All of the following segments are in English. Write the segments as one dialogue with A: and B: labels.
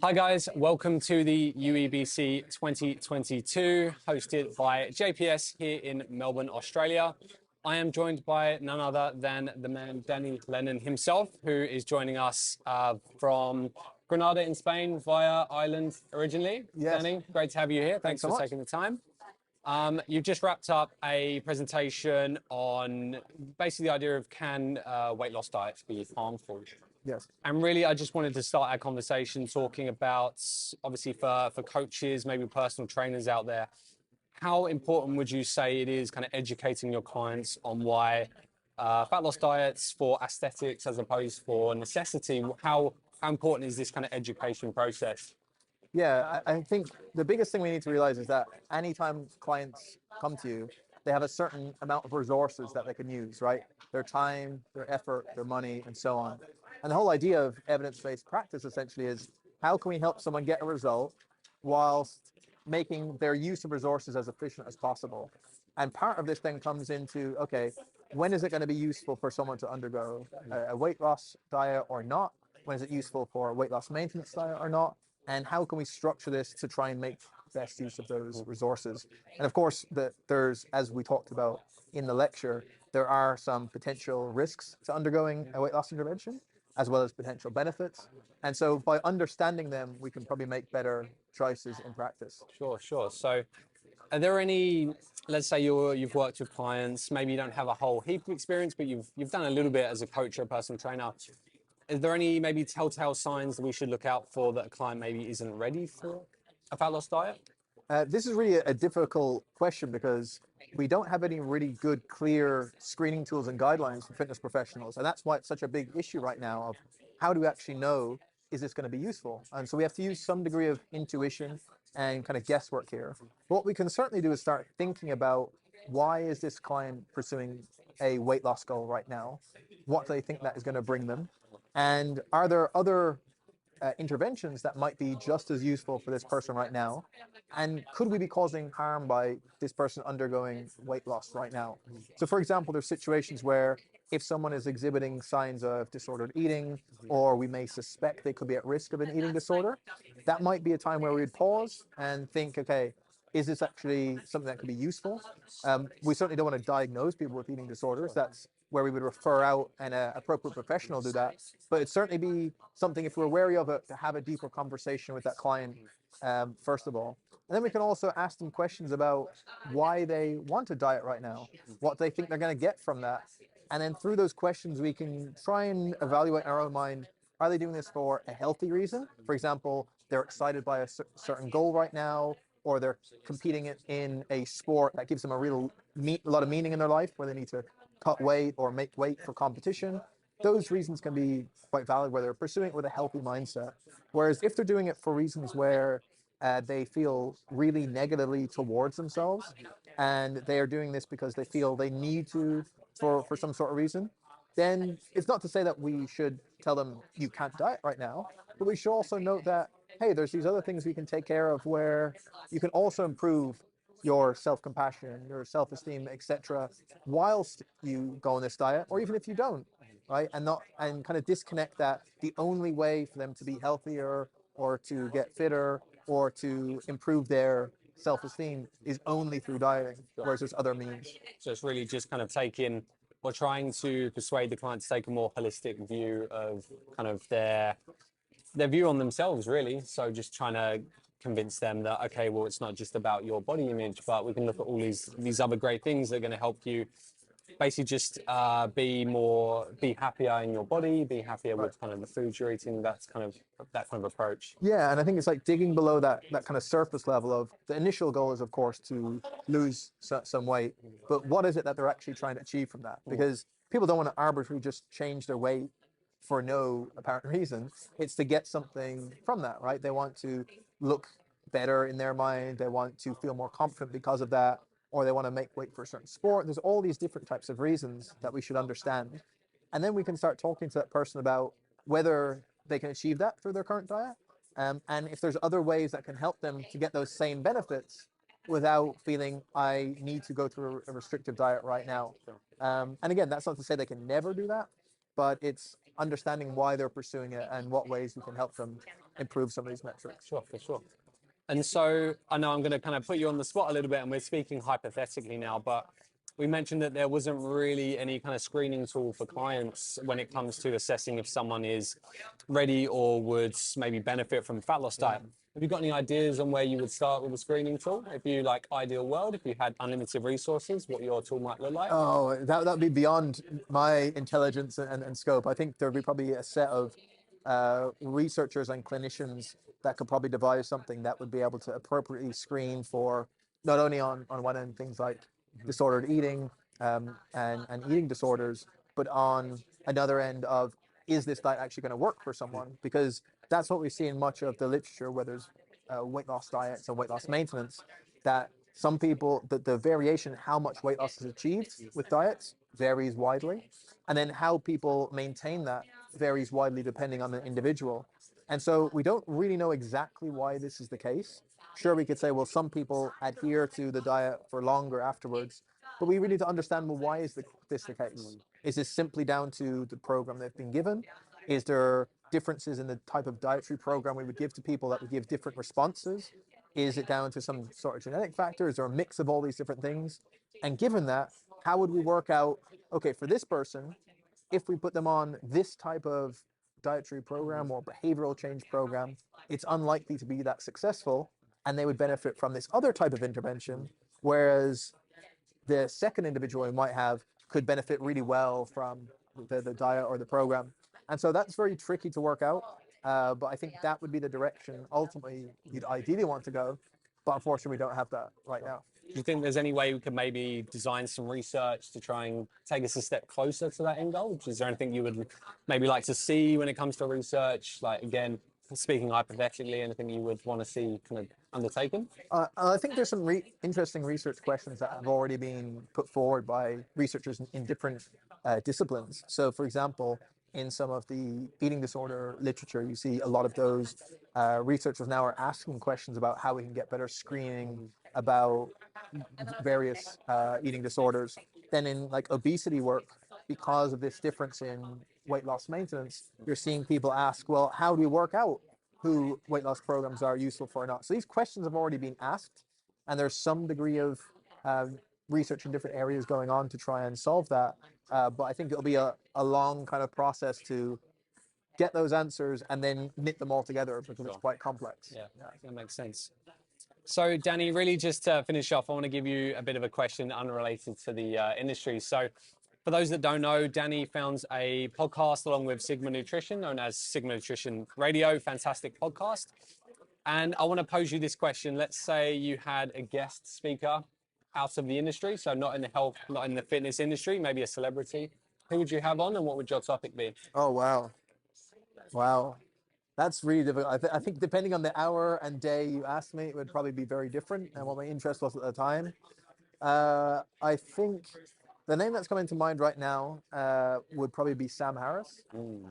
A: Hi guys, welcome to the UEBC 2022 hosted by JPS here in Melbourne, Australia. I am joined by none other than the man Danny Lennon himself, who is joining us from Granada in Spain via Ireland originally.
B: Yes.
A: Danny, great to have you here. Thanks for taking the time. You've just wrapped up a presentation on basically the idea of can weight loss diets be harmful?
B: Yes.
A: And really, I just wanted to start our conversation talking about, obviously for coaches, maybe personal trainers out there, how important would you say it is kind of educating your clients on why fat loss diets for aesthetics as opposed for necessity? How important is this kind of education process?
B: Yeah, I think the biggest thing we need to realize is that anytime clients come to you, they have a certain amount of resources that they can use, right? Their time, their effort, their money, and so on. And the whole idea of evidence-based practice essentially is how can we help someone get a result whilst making their use of resources as efficient as possible? And part of this then comes into, okay, when is it going to be useful for someone to undergo a weight loss diet or not? When is it useful for a weight loss maintenance diet or not? And how can we structure this to try and make best use of those resources? And of course, there's, as we talked about in the lecture, there are some potential risks to undergoing a weight loss intervention, as well as potential benefits. And so by understanding them, we can probably make better choices in practice.
A: Sure. So are there any, let's say you've worked with clients, maybe you don't have a whole heap of experience, but you've done a little bit as a coach or a personal trainer. Is there any maybe telltale signs that we should look out for that a client maybe isn't ready for a fat loss diet?
B: This is really a difficult question because we don't have any really good, clear screening tools and guidelines for fitness professionals. And that's why it's such a big issue right now of how do we actually know, is this going to be useful? And so we have to use some degree of intuition and kind of guesswork here. But what we can certainly do is start thinking about why is this client pursuing a weight loss goal right now? What do they think that is going to bring them? And are there other interventions that might be just as useful for this person right now? And could we be causing harm by this person undergoing weight loss right now? So for example, there's situations where if someone is exhibiting signs of disordered eating, or we may suspect they could be at risk of an eating disorder, that might be a time where we'd pause and think, okay, is this actually something that could be useful? We certainly don't want to diagnose people with eating disorders. That's where we would refer out and an appropriate professional do that. But it'd certainly be something, if we're wary of it, to have a deeper conversation with that client, first of all. And then we can also ask them questions about why they want to diet right now, what they think they're going to get from that. And then through those questions, we can try and evaluate in our own mind, are they doing this for a healthy reason? For example, they're excited by a certain goal right now, or they're competing in a sport that gives them a lot of meaning in their life, where they need to cut weight or make weight for competition. Those reasons can be quite valid where they're pursuing it with a healthy mindset. Whereas if they're doing it for reasons where they feel really negatively towards themselves, and they are doing this because they feel they need to for some sort of reason, then it's not to say that we should tell them you can't diet right now, but we should also note that, hey, there's these other things we can take care of where you can also improve your self-compassion, your self-esteem, etc., whilst you go on this diet, or even if you don't, right? And kind of disconnect that the only way for them to be healthier or to get fitter or to improve their self-esteem is only through dieting, whereas there's other means.
A: So it's really just kind of taking or trying to persuade the client to take a more holistic view of kind of their view on themselves, really. So just trying to convince them that, okay, well, it's not just about your body image, but we can look at all these other great things that are going to help you basically just be happier in your body, be happier with kind of the foods you're eating. That's kind of that kind of approach.
B: Yeah, and I think it's like digging below that kind of surface level of the initial goal is, of course, to lose some weight, but what is it that they're actually trying to achieve from that? Because people don't want to arbitrarily just change their weight for no apparent reason. It's to get something from that, right? They want to look better in their mind. They want to feel more confident because of that, or they want to make weight for a certain sport. There's all these different types of reasons that we should understand. And then we can start talking to that person about whether they can achieve that through their current diet. And if there's other ways that can help them to get those same benefits without feeling I need to go through a restrictive diet right now. And again, that's not to say they can never do that, but it's understanding why they're pursuing it and what ways we can help them improve some of these metrics.
A: Sure, for sure. And so I know I'm going to kind of put you on the spot a little bit, and we're speaking hypothetically now, but we mentioned that there wasn't really any kind of screening tool for clients when it comes to assessing if someone is ready or would maybe benefit from a fat loss diet. Have you got any ideas on where you would start with a screening tool? If you like ideal world, if you had unlimited resources, what your tool might look like?
B: Oh, that'd be beyond my intelligence and scope. I think there'd be probably a set of researchers and clinicians that could probably devise something that would be able to appropriately screen for not only on one end things like disordered eating and eating disorders, but on another end of, is this diet actually going to work for someone? Because that's what we see in much of the literature, where there's weight loss diets and weight loss maintenance, that some people, the variation, how much weight loss is achieved with diets varies widely. And then how people maintain that varies widely depending on the individual. And so we don't really know exactly why this is the case. Sure, we could say, well, some people adhere to the diet for longer afterwards, but we really need to understand, well, why is this the case? Is this simply down to the program they've been given? Is there differences in the type of dietary program we would give to people that would give different responses? Is it down to some sort of genetic factors or a mix of all these different things? And given that, how would we work out, okay, for this person, if we put them on this type of dietary program or behavioral change program, it's unlikely to be that successful, and they would benefit from this other type of intervention, whereas the second individual we might have could benefit really well from the diet or the program. And so that's very tricky to work out. But I think that would be the direction ultimately you'd ideally want to go. But unfortunately, we don't have that right now.
A: Do you think there's any way we could maybe design some research to try and take us a step closer to that end goal? Is there anything you would maybe like to see when it comes to research? Like, again, speaking hypothetically, anything you would want to see kind of undertaken?
B: I think there's some interesting research questions that have already been put forward by researchers in different disciplines. So, for example, in some of the eating disorder literature, you see a lot of those researchers now are asking questions about how we can get better screening about various eating disorders. Then in like obesity work, because of this difference in weight loss maintenance, you're seeing people ask, well, how do you work out who weight loss programs are useful for or not? So these questions have already been asked, and there's some degree of research in different areas going on to try and solve that. But I think it'll be a long kind of process to get those answers and then knit them all together, because it's quite complex.
A: Yeah, that makes sense. So, Danny, really just to finish off, I want to give you a bit of a question unrelated to the industry. So, for those that don't know, Danny founds a podcast along with Sigma Nutrition, known as Sigma Nutrition Radio. Fantastic podcast. And I want to pose you this question. Let's say you had a guest speaker out of the industry, so not in the health, not in the fitness industry, maybe a celebrity. Who would you have on, and what would your topic be?
B: Oh, wow. Wow. That's really difficult. I think depending on the hour and day you asked me, it would probably be very different and what my interest was at the time. I think the name that's coming to mind right now would probably be Sam Harris,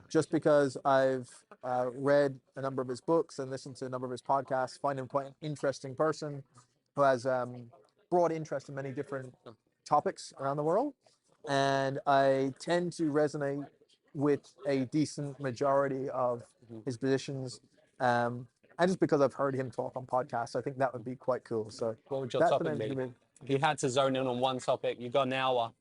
B: just because I've read a number of his books and listened to a number of his podcasts, find him quite an interesting person who has broad interest in many different topics around the world. And I tend to resonate with a decent majority of his positions. And just because I've heard him talk on podcasts, I think that would be quite cool. So
A: what would your topic be? If you had to zone in on one topic, you've got an hour.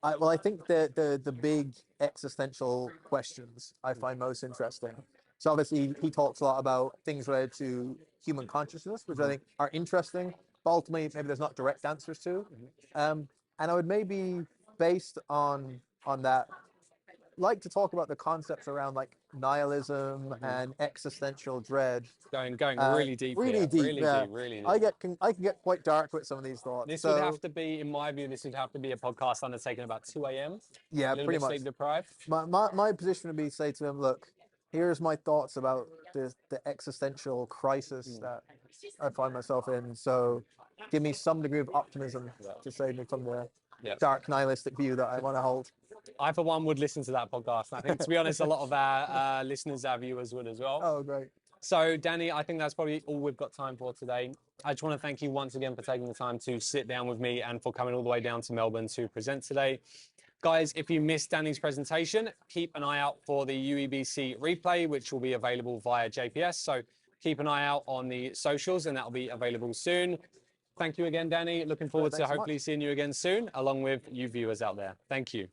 B: Well, I think the big existential questions I find most interesting. So obviously he talks a lot about things related to human consciousness, which I think are interesting, but ultimately maybe there's not direct answers to. And I would maybe, based on that, like to talk about the concepts around like nihilism and existential dread.
A: Going really deep.
B: Really
A: here.
B: deep.
A: Really
B: Yeah.
A: deep. Really deep.
B: I can get quite dark with some of these thoughts.
A: This would have to be, in my view, this would have to be a podcast undertaken about 2 a.m.
B: Yeah, pretty much.
A: Sleep deprived.
B: My position would be to say to him, look, here's my thoughts about the existential crisis that I find myself in. So give me some degree of optimism to save me from the dark nihilistic view that I want to hold.
A: I, for one, would listen to that podcast. I think, to be honest, a lot of our listeners, our viewers would as well.
B: Oh, great.
A: So, Danny, I think that's probably all we've got time for today. I just want to thank you once again for taking the time to sit down with me and for coming all the way down to Melbourne to present today. Guys, if you missed Danny's presentation, keep an eye out for the UEBC replay, which will be available via JPS. So keep an eye out on the socials and that will be available soon. Thank you again, Danny. Looking forward to
B: Thanks so
A: hopefully
B: much.
A: seeing you again soon, along with you viewers out there. Thank you.